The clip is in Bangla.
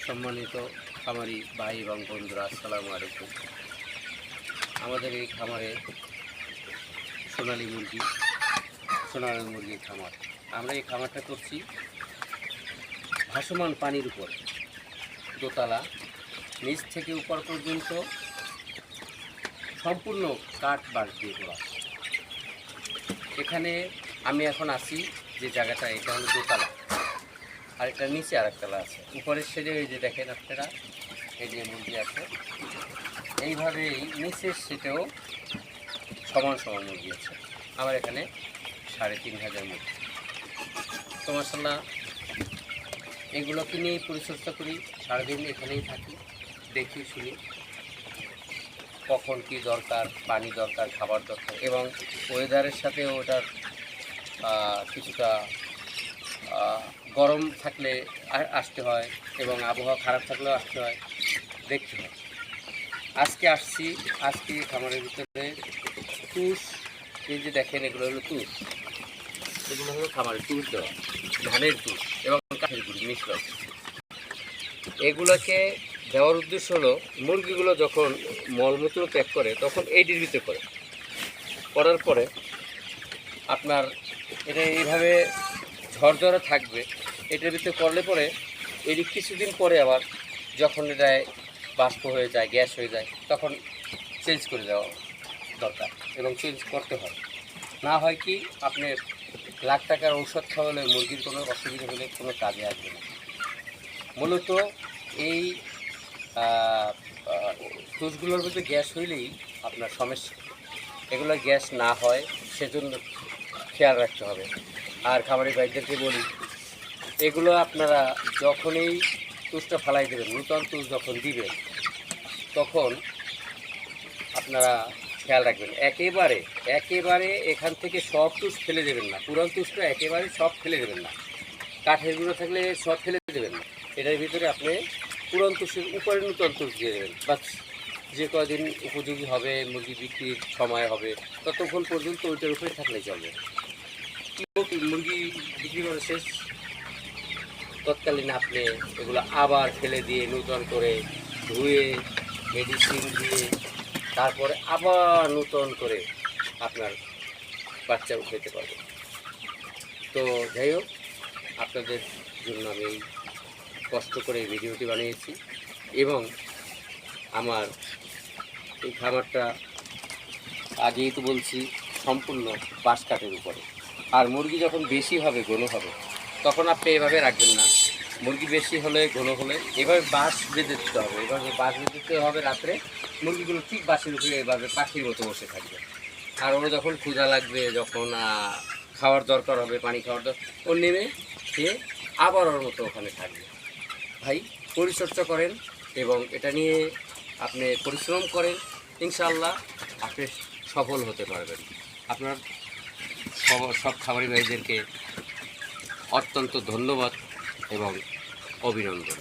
সম্মানিত খামারি ভাই এবং বন্ধুরা, আসসালামু আলাইকুম। আমাদের এই খামারে সোনালী মুরগির খামার। আমরা এই খামারটা করছি ভাসমান পানির উপর, দোতলা, নিচ থেকে উপর পর্যন্ত সম্পূর্ণ কাঠ বাঁশ দিয়ে করা। এখানে আমি এখন আছি যে জায়গাটা, এটা হলো দোতলা, আর এটা নিচে আর একতলা আছে। উপরের শেডে এই যে দেখেন আপনারা, এই যে মুরগি আছে, এইভাবেই নিচের শেডেও সমান সমান মুরগি আছে। আমার এখানে ৩,৫০০ মুরগি। তো মাশাআল্লাহ, এগুলোকে নিয়েই পরিচর্যা করি, সারাদিন এখানেই থাকি, দেখি শুনি কখন কি দরকার, পানি দরকার, খাবার দরকার, এবং ওয়েদারের সাথে ওটার কিছুটা গরম থাকলে আসতে হয় এবং আবহাওয়া খারাপ থাকলেও আসতে হয়, দেখতে হয়। আজকে আসছি, আজকে খামারের ভিতরে তুষ, এই যে দেখেন এগুলো হলো তুষ, এগুলো হলো খামারের তুষ দেওয়া, ধানের তুষ এবং কাঠের গুঁড়ি মিশ্র। এগুলোকে দেওয়ার উদ্দেশ্য হলো মুরগিগুলো যখন মলমূত্র ত্যাগ করে তখন এইটির ভিতরে করার পরে আপনার এটা এইভাবে ঝরঝরে থাকবে। এটার ভিতরে করলে পরে এটি কিছুদিন পরে আবার যখন এটা বাষ্প হয়ে যায়, গ্যাস হয়ে যায়, তখন চেঞ্জ করে দেওয়া দরকার এবং চেঞ্জ করতে হয়। না হয় কি, আপনি লাখ টাকার ঔষধ খাওয়ালে মুরগির কোনো অসুবিধা হলে কোনো কাজে আসবে না। মূলত এই তুষগুলোর মধ্যে গ্যাস হইলেই আপনার সমস্যা। এগুলো গ্যাস না হয় সেজন্য খেয়াল রাখতে হবে। আর খামারি ভাইদেরকে বলি, এগুলো আপনারা যখনই তুষটা ফালাই দেবেন, নূতন তুষ যখন দিবেন, তখন আপনারা খেয়াল রাখবেন একেবারে এখান থেকে সব তুষ ফেলে দেবেন না। পুরান তুষটা একেবারে সব ফেলে দেবেন না, কাঠের গুঁড়ো থাকলে সব ফেলে দেবেন না। এটার ভিতরে আপনি পুরান তুষের উপরে নূতন তুষ দিয়ে দেবেন। বাস, যে কদিন উপযোগী হবে, মুরগি বিক্রির সময় হবে, ততক্ষণ পর্যন্ত ওইটার উপরে থাকলেই চলবে। মুরগি বিক্রি করে শেষ তৎকালীন আপনি এগুলো আবার ফেলে দিয়ে নূতন করে ধুয়ে মেডিসিন দিয়ে তারপরে আবার নূতন করে আপনার বাচ্চা উঠাতে পারবেন। তো যাই হোক, আপনাদের জন্য আমি কষ্ট করে এই ভিডিওটি বানিয়েছি এবং আমার এই খামারটা আগেই তো বলছি সম্পূর্ণ বাঁশ কাঠের উপরে। আর মুরগি যখন বেশি হবে, ঘন হবে, তখন আপনি এভাবে রাখবেন না। মুরগি বেশি হলে, ঘন হলে এভাবে বাঁশ বেঁধে দিতে হবে। এভাবে বাঁশ বেঁধে দিতে হবে রাত্রে। মুরগিগুলো ঠিক বাঁশের উপরে এভাবে পাখির মতো বসে থাকবে। আর ওরা যখন ক্ষুধা লাগবে, যখন খাওয়ার দরকার হবে, পানি খাওয়ার দরকার, ও নেমে খেয়ে আবার ওর মতো ওখানে থাকবে। ভাই, পরিচর্যা করেন এবং এটা নিয়ে আপনি পরিশ্রম করেন, ইনশাআল্লাহ আপনি সফল হতে পারবেন। আপনার সব খামারি ভাইদেরকে অত্যন্ত ধন্যবাদ এবং অভিনন্দন।